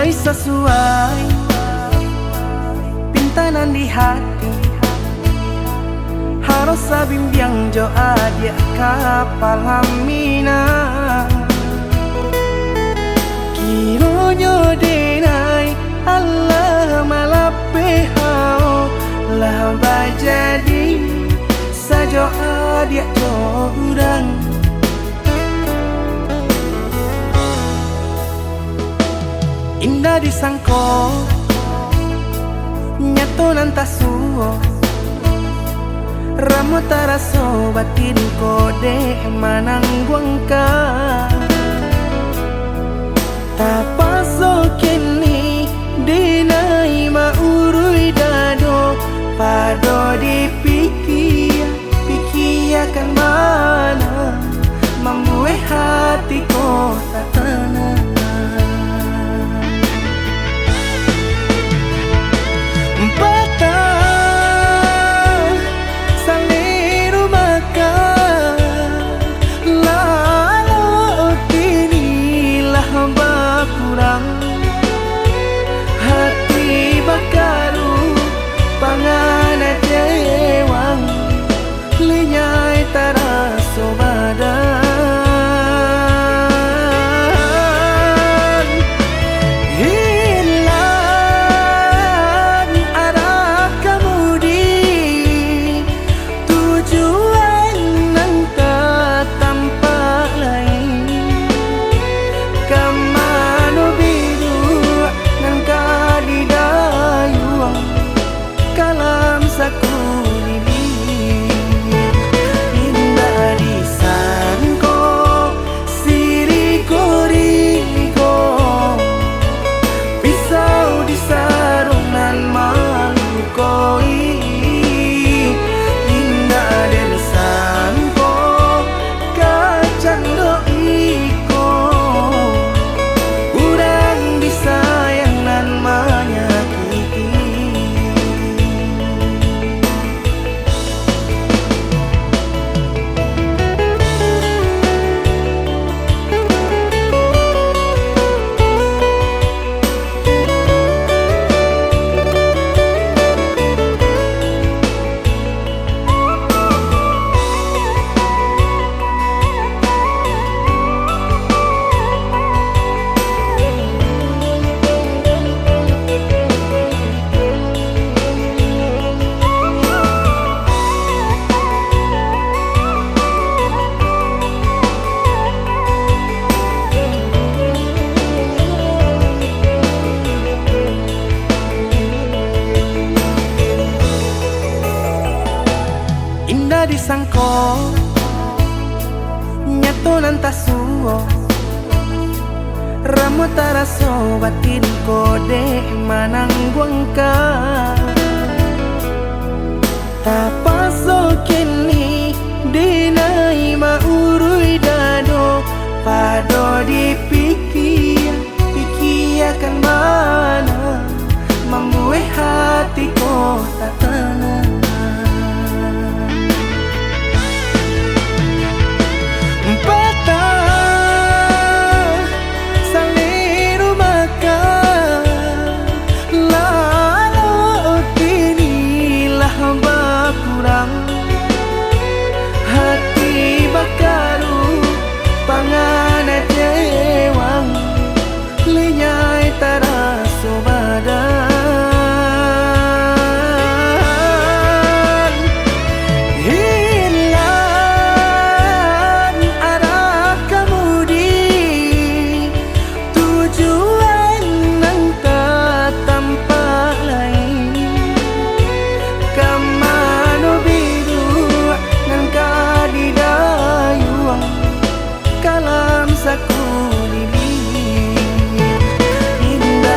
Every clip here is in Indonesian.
mulai sesuai pintanan di hati. Harus sabimbiang jo adia kapal hamina. Kiro nyo denai Allah malape hao lah bajadi sajo adia jo udang. Indah disangko nyato nantasuo ramu taraso batin kode manangguangka. Tapaso kini dinai maurui dado pado pikiakan mana membuat hatiku tak tenang. Hati bakaru pangana jewang linyai taraso badan. Hilang arah kemudi tujuan nang tak tampak lain. Kamano biru nang kadidayuang kalam sakulili. Indah disangko siriko-riko pisau disarung nan malukoi. Indah disangko kacang doiko urang disayang nan menyakiti. Indah disangko nyato nantasuo ramu taraso batin kode manangguangka. Tapaso kini dinai maurui dado pado pikiakan mana membuat hatiku tak tenang. Hati bakaru pangana jewang linyai taraso badan. Hilang arah kemudi tujuan nang tak tampak lain. Kamano biru nang kadidayuang kalam sakulili. Indah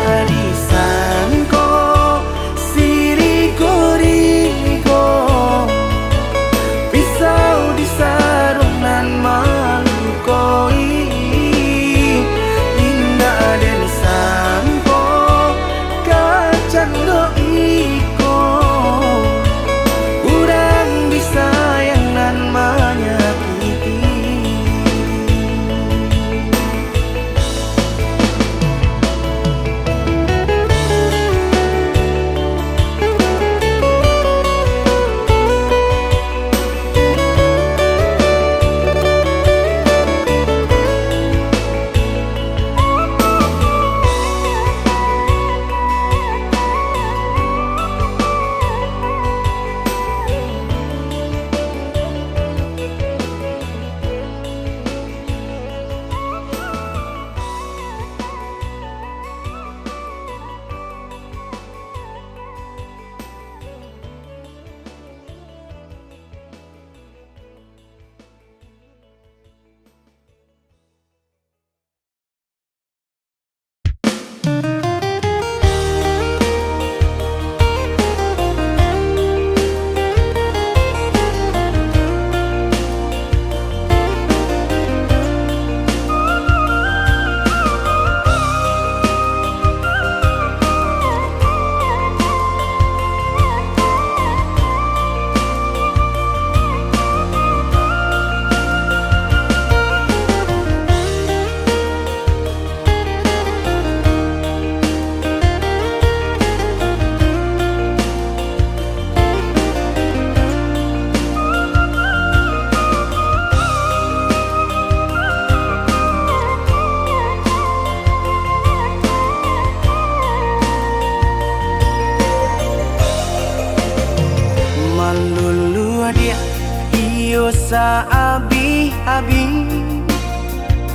Abi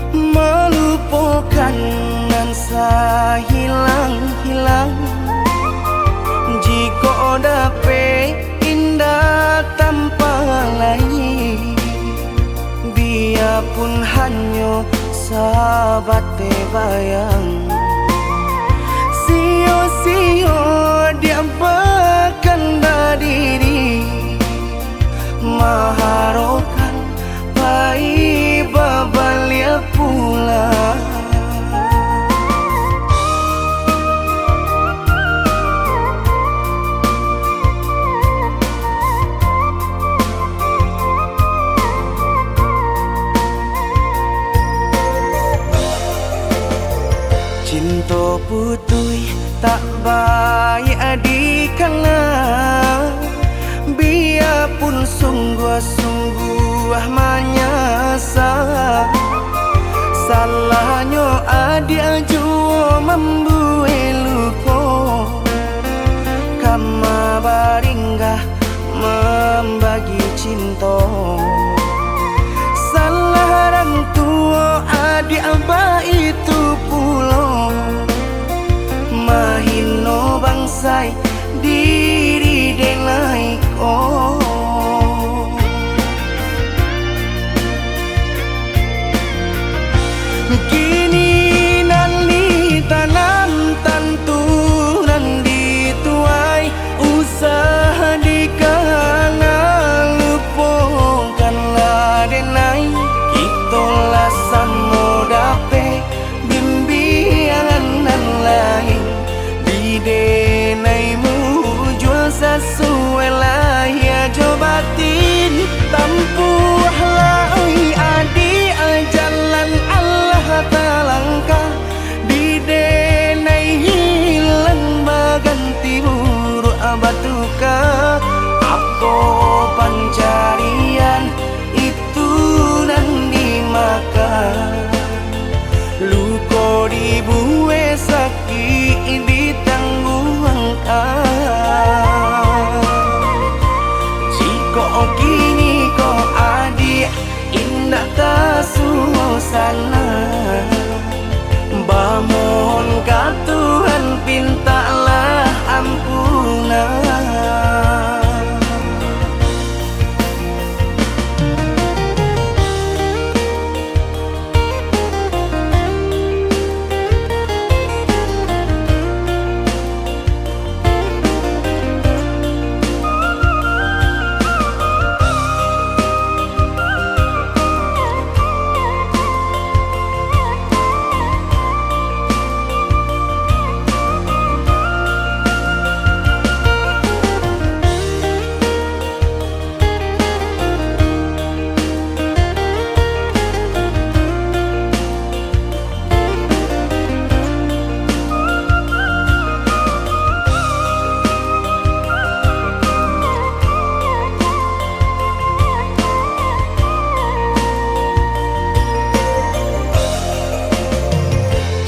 melupakan nan hilang-hilang. Jika dapat indah tanpa lain, biarpun hanya sahabat bayang. Sio-sio dia berkanda diri, mengharapkan baik babalia pula. Cinta putui tak baik adikana, biarpun sungguh-sungguh menyasa. Salahnya adik jua membuat luka, kama baringgah membagi cinta. Salah orang tua adik abah itu pula, mahino bangsai diri denai ko. Kini nali tanam tanturan dituai, usaha dikana lupakanlah denai. Itulah samo dape bimbingan nan lain, di denaimu jual sesuai lah ya jobatin. Tampuhlah oi adi jalan Allah talangkah, di denai hilang baganti buruk abatuka. Apa pencarian itu dan dimakan, luka dibuat sakit ditangguhkan. Jika kini kau adik indah tak suasana, bamohon ka Tuhan pintalah ampunan.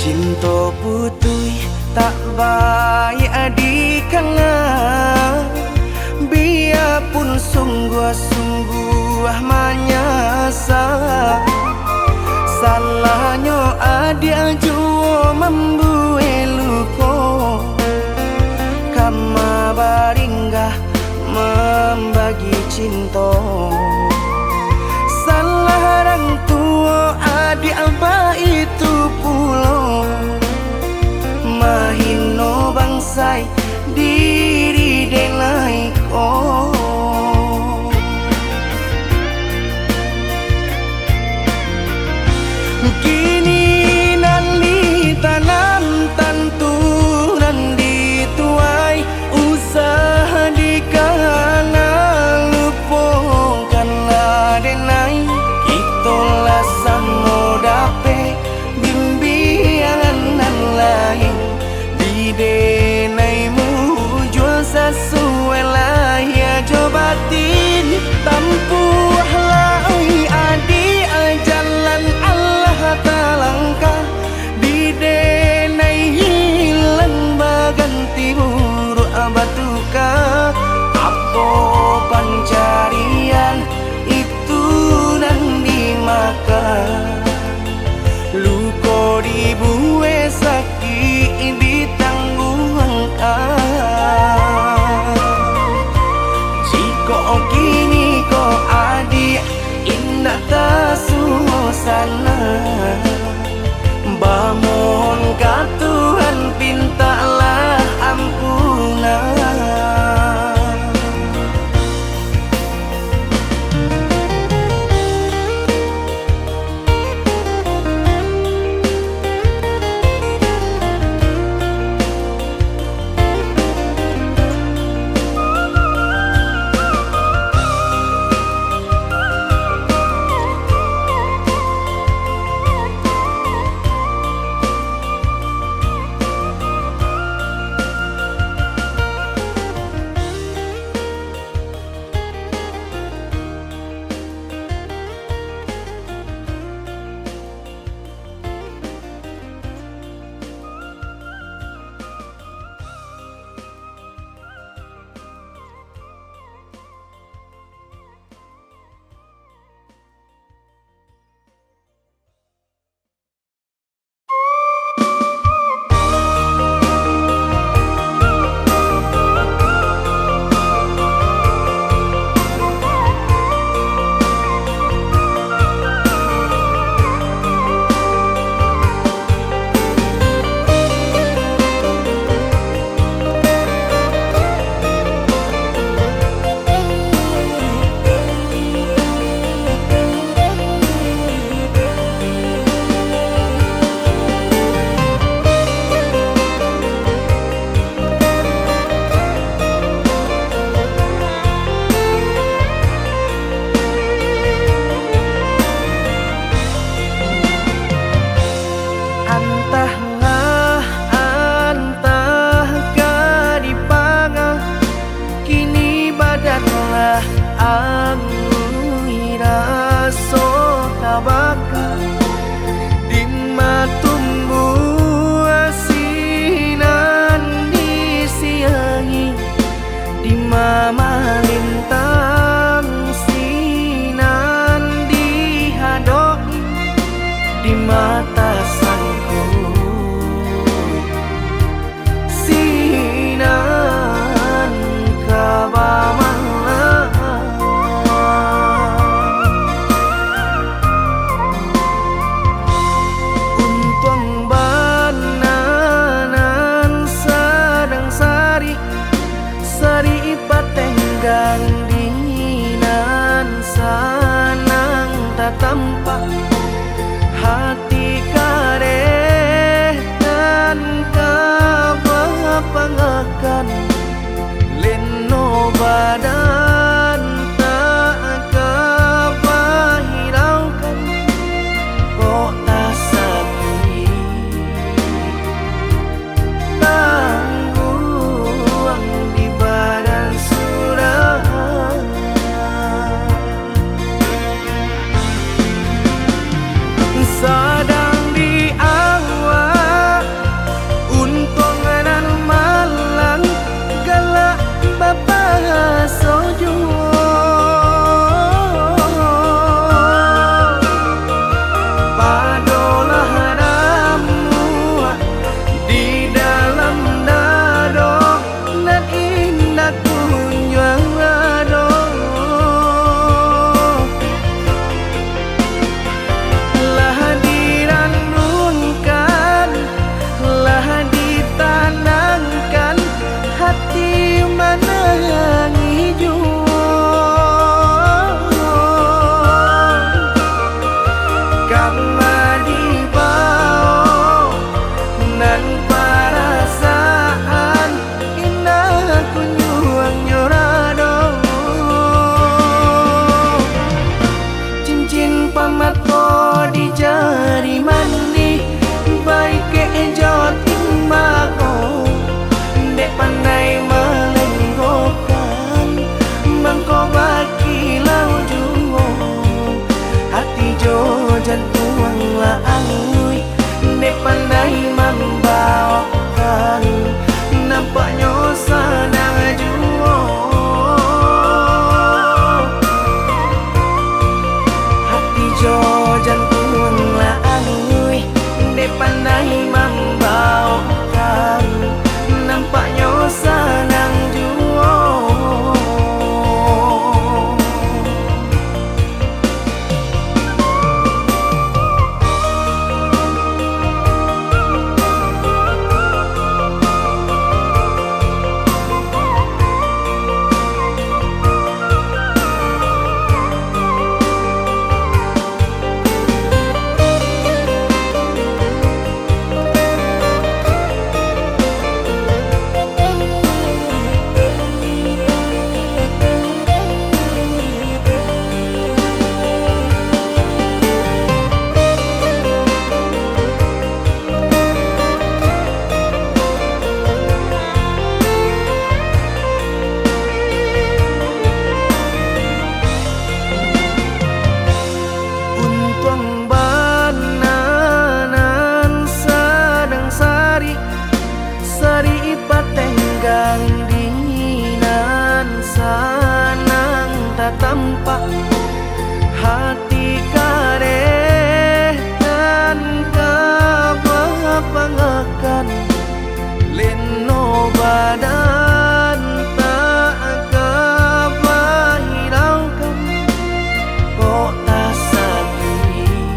Cinta putui tak baik adikana, biarpun sungguh-sungguh menyasa. Salahnya adik jua membuat luka, kama baringgah membagi cinta. Salah orang tua adik abah itu pula, mahino bangsai diri denai ko. Kini nali tanam tanturan dituai, usaha dikana lupakanlah denai. Itulah samo dape bimbingan nan lain, di denaimu jual tampak hati kareh dan kebapangakan leno badan tak kebahiraukan kok tak sakit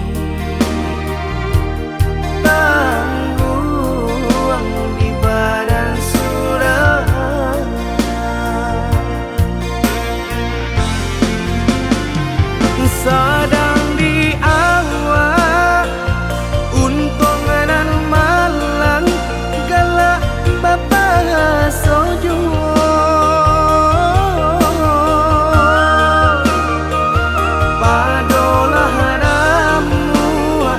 tangguang di badan sudah sedang di awak untung dan malang galak bapa sojo padolah ramu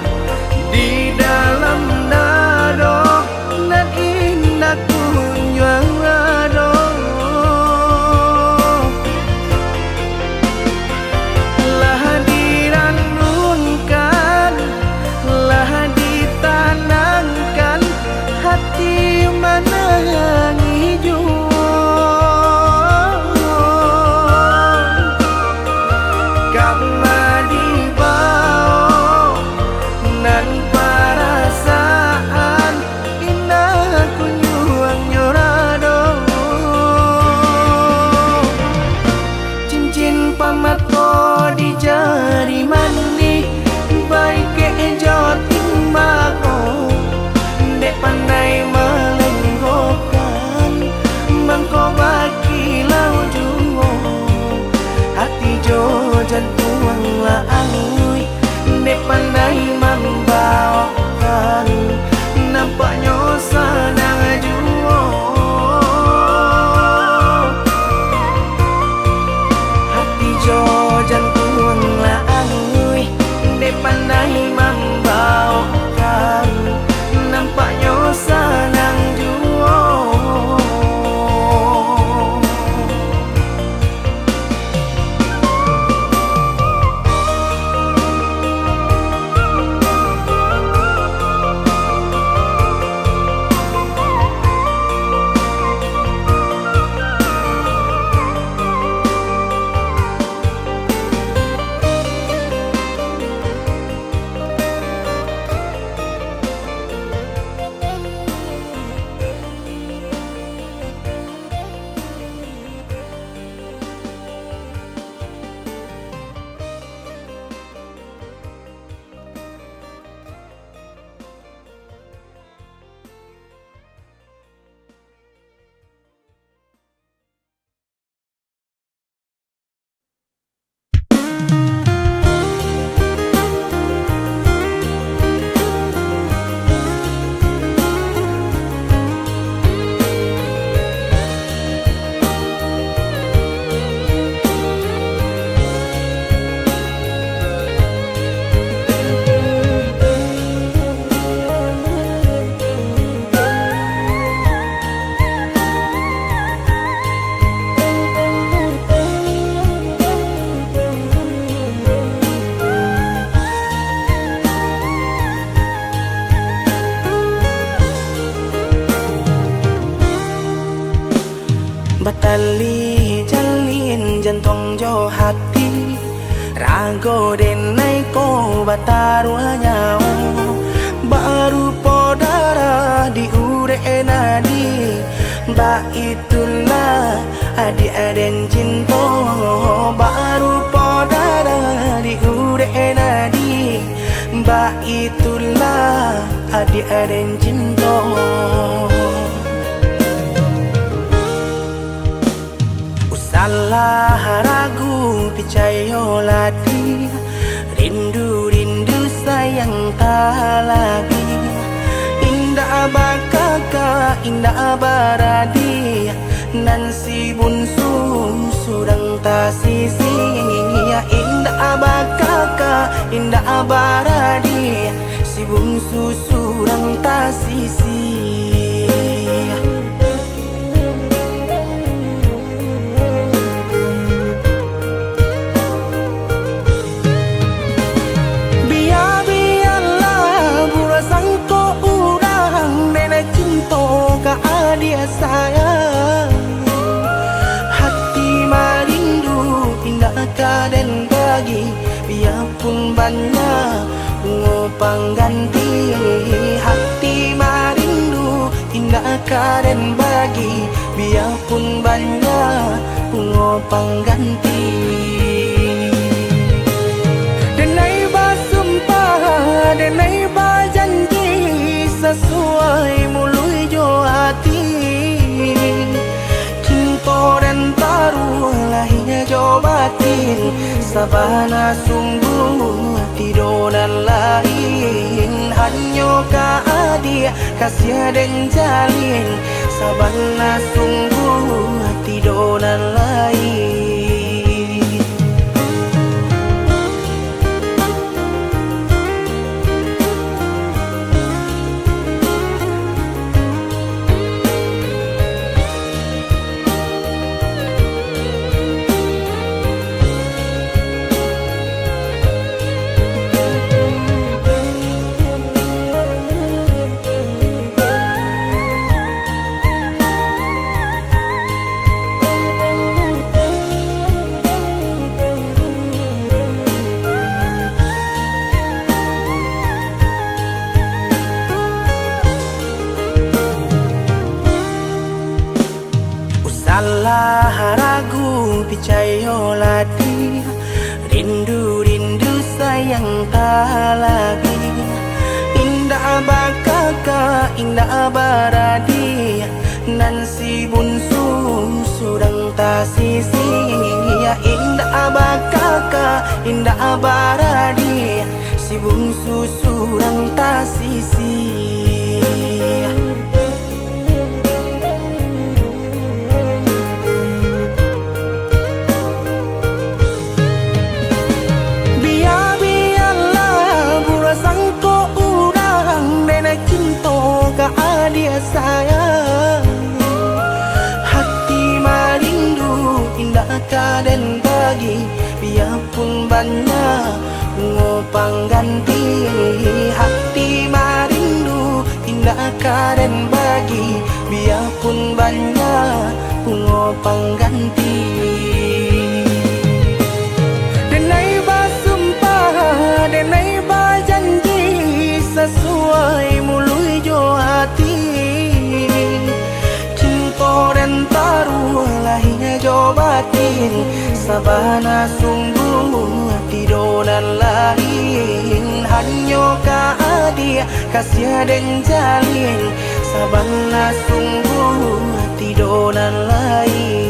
di dalam dado dan indah kunjung ado lah diranunkan lah ditanangkan hati menangi karena dibawa nan perasaan indah kunjung nyorado cincin pamato di jari mani baik kejo timbako dek pandai melenggokan mangko baki lau jungo hati jo jantung la angui dek pandai membawakan nampaknya sadang juo hati jo jantung la angui dek pandai membawakan nampaknya sadang juo batali jalin jantung jo hati rago denai ko bataruanya baru podara di ure nadi ba itulah adi aden cinta baru podara di ure nadi ba itulah adi aden cinta salah ragu picayo lati rindu sayang tak lagi indah bakaka indah baradi nan si bunsu surang ta sisi indah bakaka indah baradi si bungsu surang ta sisi dia sayang hati marindu indah pengganti hati marindu indah karen bagi biarpun banyak bunga pengganti. Denai basumpah, denai bajanji sesuai mului jo hati. Cinta dan taruh lahirnya jo batin sabana sungguh tidur dan lain hanya keadia kasih dan jalin sabana sungguh tidur dan lain. Salah ragu percayalah dia, rindu sayang tak lagi. Indah bakaka indah baradi nan si bunsu sudang tak sisi. Indah bakaka indah baradi si bunsu sudang tak sisi. Dia sayang hati marindu indah kaden bagi biarpun banyak bunga pengganti hati marindu indah kaden bagi biarpun banyak bunga pengganti. Denai basumpah denai bajanji sesuai mului jo hati. Cinta dan taruh lahirnya jo batin sabana sungguh tidur dan lain hanya keadia kasih dan jalin sabana sungguh tidur dan lain.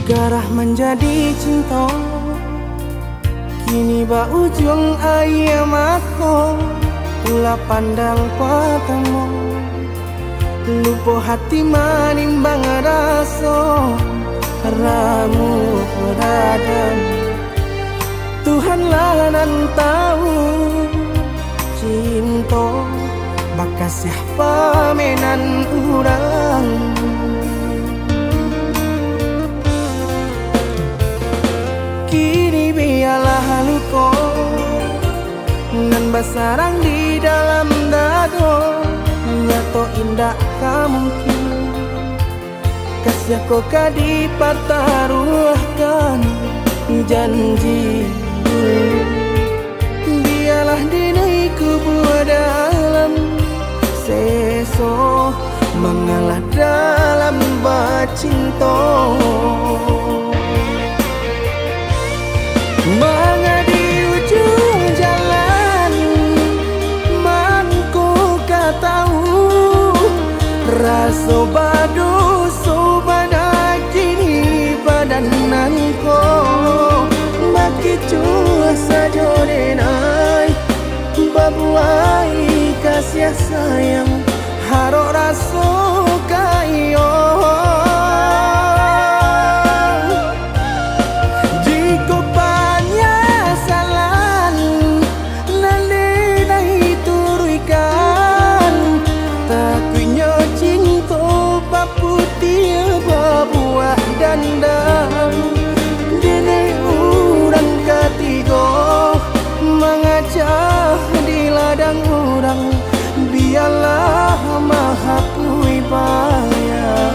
Garah menjadi cinta kini ba ujung ayam aku ulah pandang patamu lupa hati manimbang rasa ramu beradan Tuhanlah nan tahu cinta bakas siapa menan urang. Kini biarlah luka nan basarang di dalam dado nyato indah mungkin kasih kau kadi pertaruhkan janji. Biarlah dinai kubur dalam seso mengalah dalam bacinto. Mengadi ujung jalan mangku tahu rasa badu sobana kini badananku maki cua saja denai babuai kasih sayang harok rasa kayo. Jika penyesalan lalai turuikan takunya cinta baputia babuah dandang dene urang ketiga mengajak di ladang urang biarlah maha kui bayar.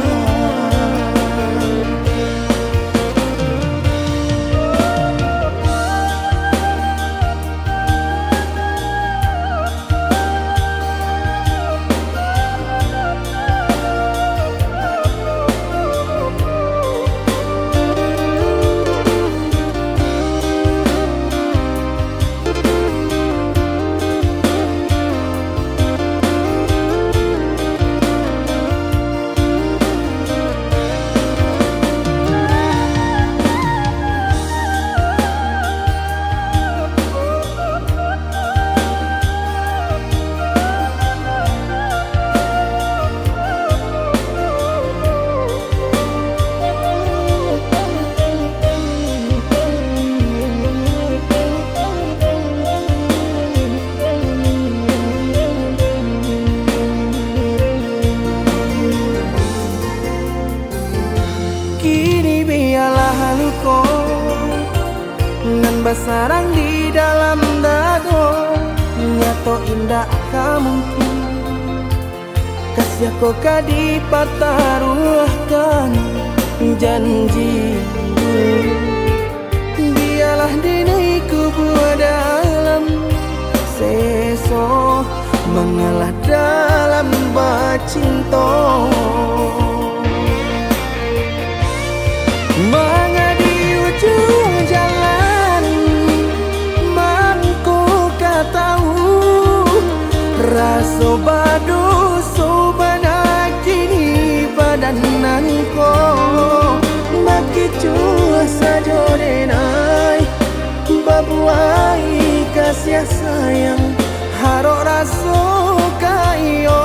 Kini biarlah luka nan bersarang di dalam dado nyato indah kamu kasih kau kadi pertaruhkan janji. Biarlah dinai kubur dalam seso mengalah dalam bacinto. Mengadi ujung jalan mangku tahu rasa badu sobana kini badananku maki cua saja denai babuai kasih sayang harok rasa kayo.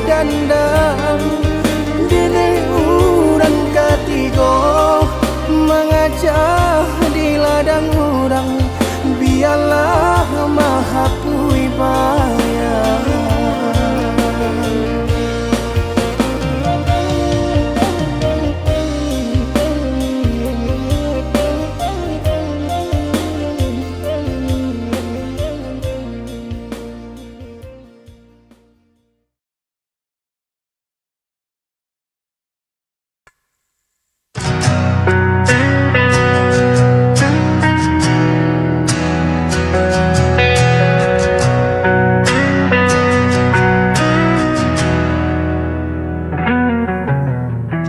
Dandang dene urang ketiga mengajak di ladang urang biarlah maha kui bayar.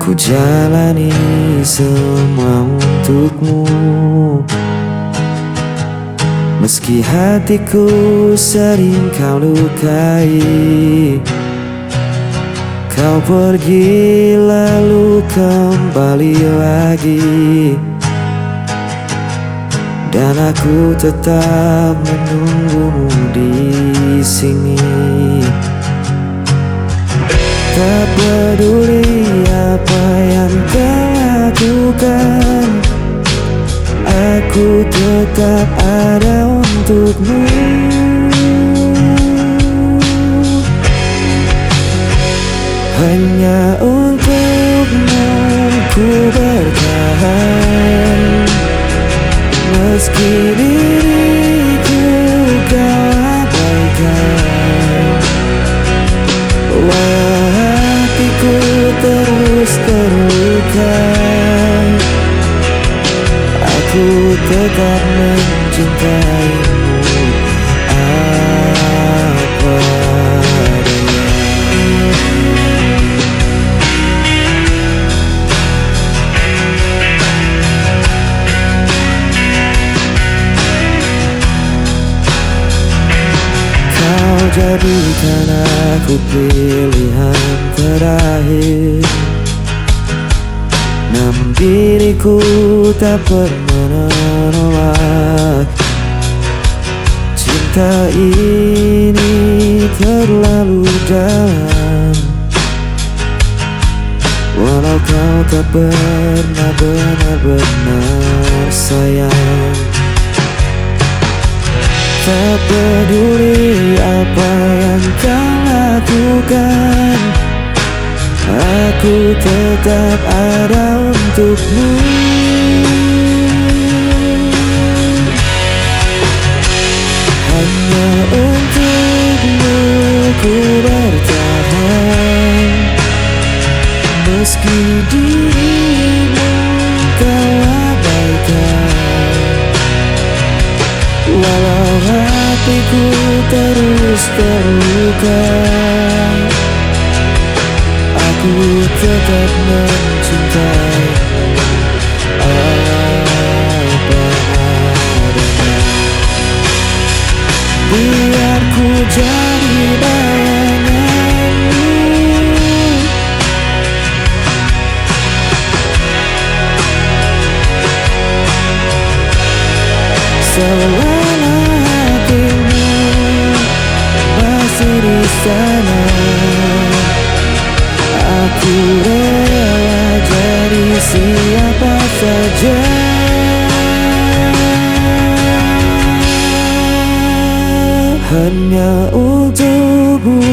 Ku jalani semua untukmu, meski hatiku sering kau lukai. Kau pergi lalu kembali lagi, dan aku tetap menunggumu di sini. Tak peduli apa yang kau lakukan, aku tetap ada untukmu. Hanya untuk ku bertahan, meski diriku kau abaikan. Walau hatiku terus terluka, aku tetap mencintaimu apa adanya. Kau jadikan aku pilihan terakhir, namun diriku tak pernah menolak. Cinta ini terlalu dalam, walau kau tak pernah benar-benar sayang. Tak peduli apa yang kau lakukan, aku tetap ada untukmu. Hanya untukmu ku bertahan, meski dirimu kau abaikan. Walau hatiku terus terluka, aku tetap mencintaimu apa adanya. Biar ku jadi bayanganmu, selama hatimu masih di sana, aku rela jadi siapa saja. Hanya untukmu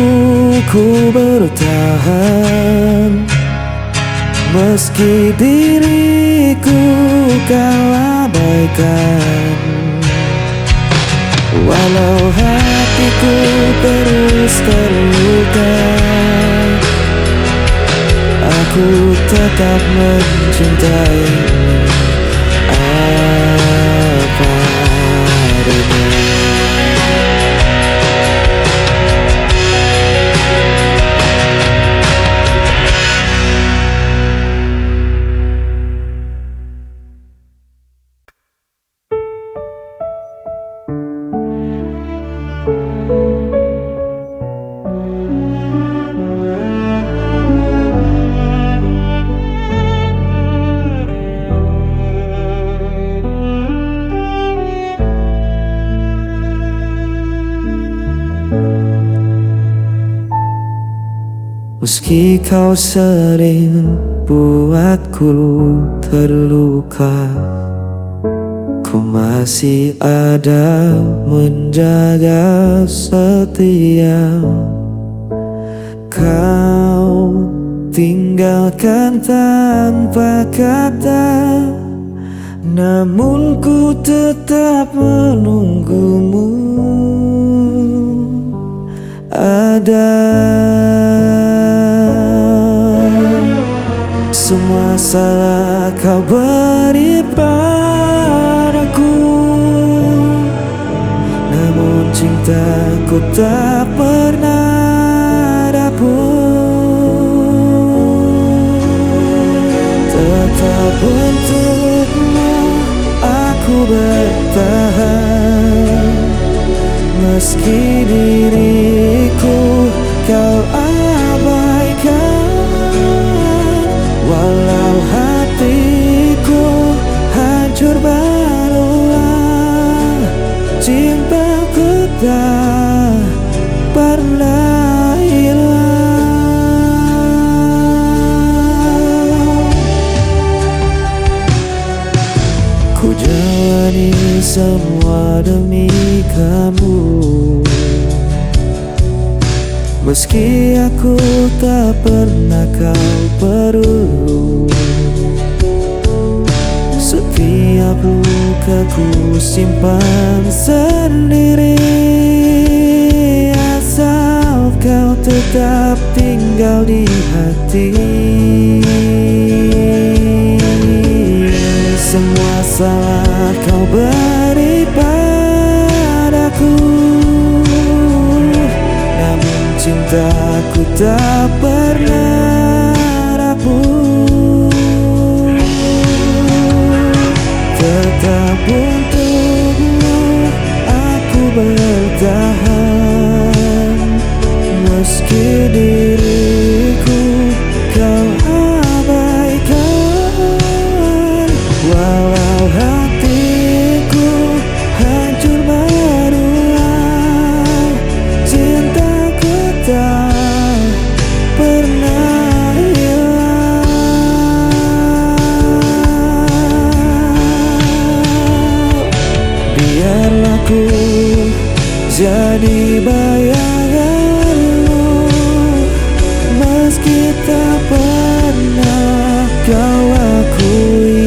ku bertahan, meski diriku kau abaikan. Walau hatiku terus terluka, aku tetap mencintaimu apa adanya. Meski kau sering buatku terluka, ku masih ada menjaga setia. Kau tinggalkan tanpa kata, namun ku tetap menunggumu. Ada semua salah kau beri padaku, namun cintaku tak pernah dapur. Tetap untukmu aku bertahan, meski diriku kau abaikan. Walau hatiku hancur berulang, cintaku tak pernah hilang. Ku jalani semua demi kamu, meski aku tak pernah kau perlu. ku simpan sendiri, asal kau tetap tinggal di hati. Semua salah kau beri padaku, namun cintaku tak pernah rapuh. Tetap untukmu aku bertahan, meski diriku kau abaikan. Walau hatiku hancur berulang, cintaku tak pernah hilang. Biarlah ku jadi bayanganmu, meski tak pernah kau akui.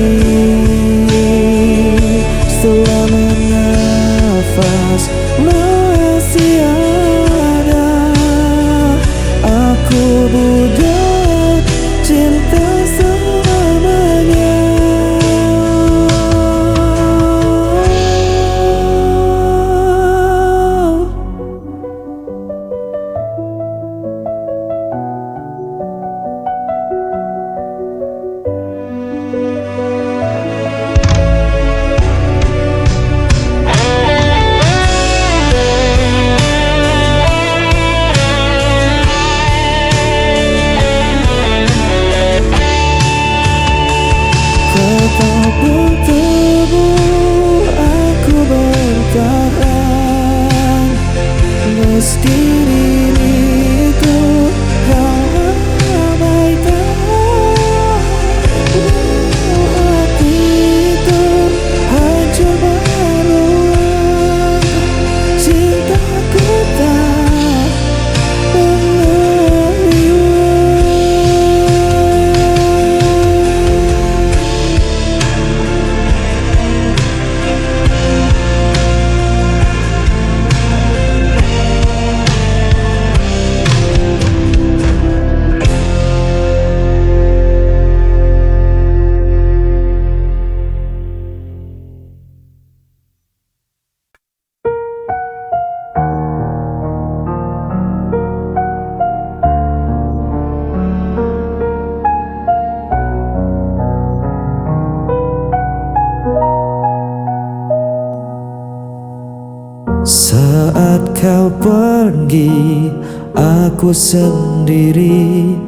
Setelah menafas masih ada, aku budak cinta selamanya. Tetap untukmu aku bertahan, meski diriku kau abaikan. Hatiku hancur berulang, cintaku tak pernah hilang. Saat kau pergi, aku sendiri.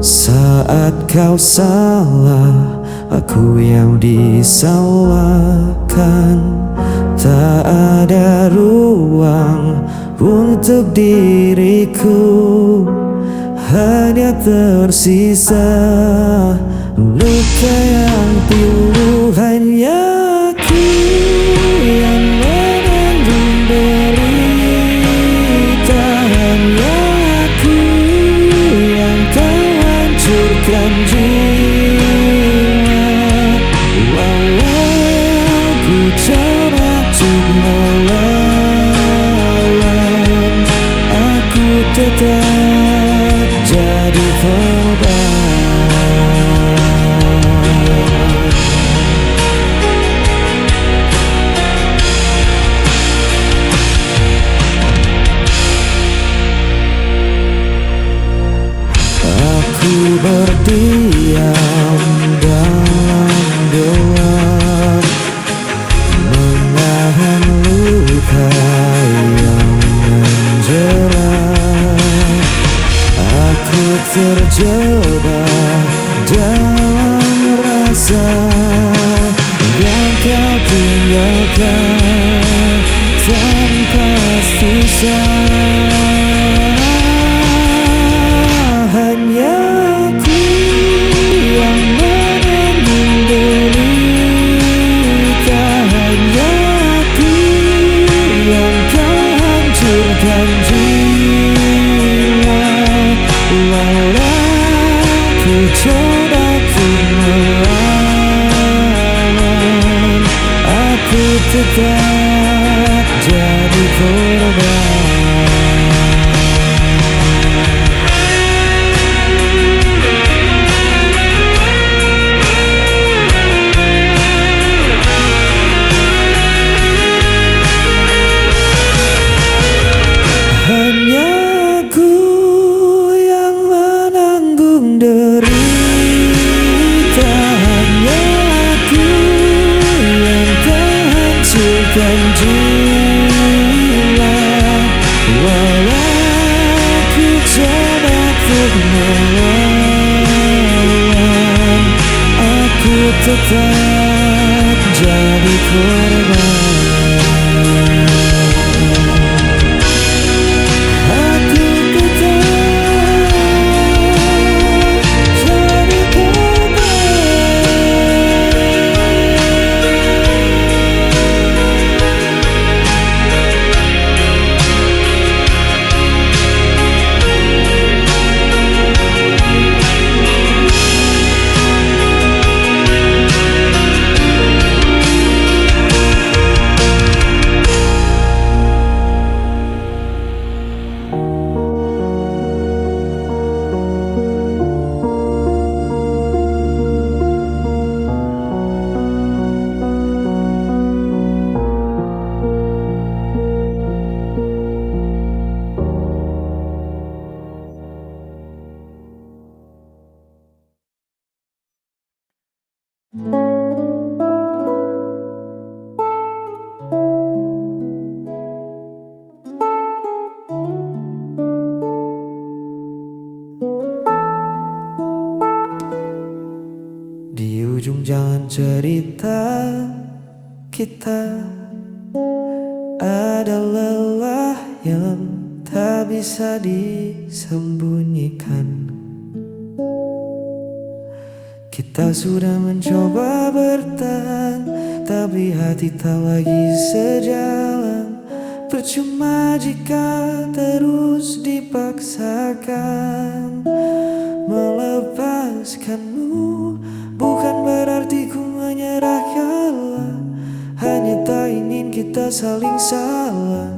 Saat kau salah, aku yang disalahkan. Tak ada ruang untuk diriku, hanya tersisa luka yang pilu. Hanya aku yang menanggung derita, hanya aku yang kau hancurkan jiwa. Walau ku coba untuk melawan, aku tetap jadi korban. Aku berdiam dalam gelap, menahan luka yang menjerat. Aku terjebak dalam rasa yang kau tinggalkan tanpa sisa. Hanya aku yang menanggung derita, hanya aku yang kau hancurkan jiwa. Walau ku coba untuk melawan, tetap jadi korban. Hanya aku yang menanggung derita, hanya aku yang terhancurkan jiwa. Walau ku coba untuk melawan, aku tetap jadi korban. Di ujung jalan cerita kita ada lelah yang tak bisa disembunyikan. Kita sudah mencoba bertahan, tapi hati tak lagi sejalan. Percuma jika terus dipaksakan. Melepaskanmu bukan berarti ku menyerah kalah, hanya tak ingin kita saling salah.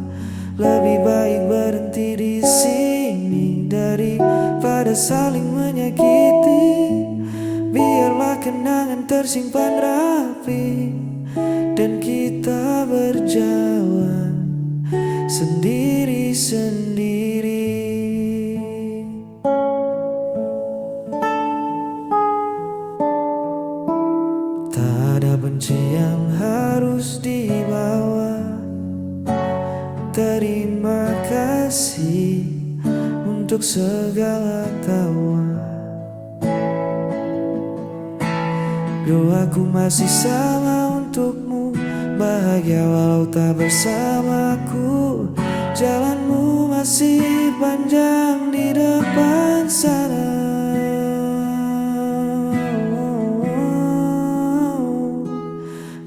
Lebih baik berhenti di sini daripada saling menyakiti. Biarlah kenangan tersimpan rapi dan kita berjalan sendiri-sendiri. Tak ada benci yang harus dibawa. Terima kasih untuk segala tawa. Doaku masih sama untukmu, bahagia walau tak bersamaku. Jalanmu masih panjang di depan sana.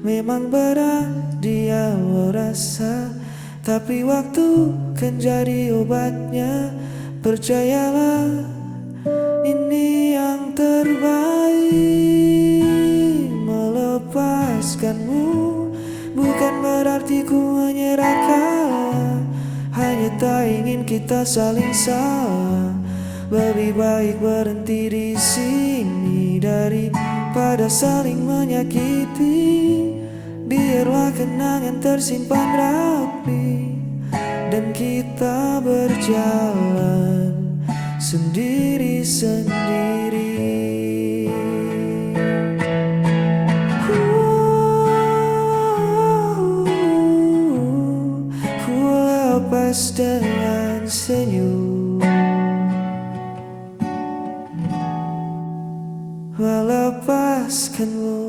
Memang berat dia rasa, tapi waktu kan jadi obatnya. Percayalah, ini yang terbaik. Melepaskanmu bukan berarti ku menyerah kalah, hanya tak ingin kita saling salah. Lebih baik berhenti di sini daripada saling menyakiti. Biarlah kenangan tersimpan rapi dan kita berjalan sendiri-sendiri. Ku lepas dengan senyum, melepaskanmu